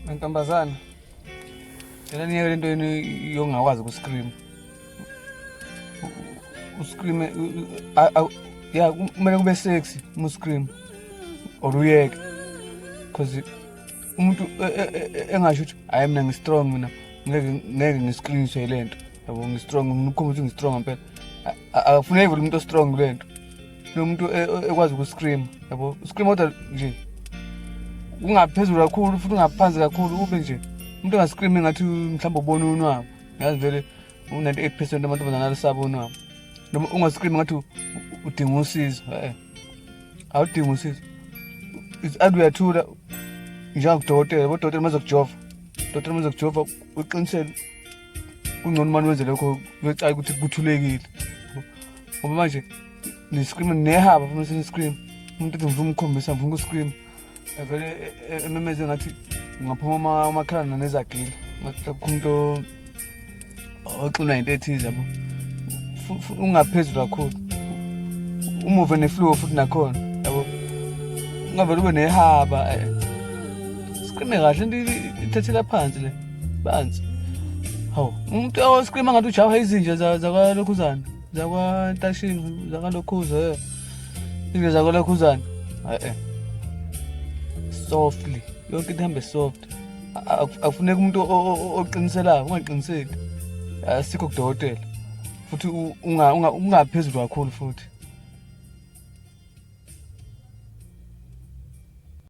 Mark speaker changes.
Speaker 1: Mantombazana, yena niye lento yini yongakwazi ukuscream. Uscream ya kumele kube sexy uma uscream or uyeke because umuntu engasho ukuthi hayi mina ngistrong mina ngeke ngiscreamishe lento yabo ngistrong ngikhombisa ukuthi ngistrong ngempela akufuneki vele umuntu ostrong lento lo muntu ekwazi ukuscream yabo uscream kodwa nje ungaphezulu kakhulu futhi ungaphansi kakhulu ube nje umuntu engascream ngathi mhlawumbe ubona unwabo yazi vele u98% amantombazana alisaba unwabo noma ungascream ngathi udinga usizo awudinga usizo adu yathula njengokudokotela bodokotela mazokujova udokotela mazokujova uqinisele kungcono manje wenze lokho uyocayi ukuthi kuthulekile ngoba manje ni-scream nehaba funa sini-scream umuntu ethi ngifuna umkhombisa ngifuna ukuscream vele ememeze ngathi ungaphuma amakhala nezagile ngathi umuntu oxinwa into ethize yabo ungaphezulu kakhulu umuve ne-flow futhi nakhona yabo ungavele ube nehaba screame kahle into ithathela phansi le phansi hawu umuntu oscreama ngathi ujaha izinja zakwalokhuzana zakwantashini zakwalokhuza izinja zakwalokhuzana softly yonke into ihambe soft akufuneki umuntu oqiniselayo ungaqiniseli asikho kudokotela futhi ungaphezulu kakhulu futhi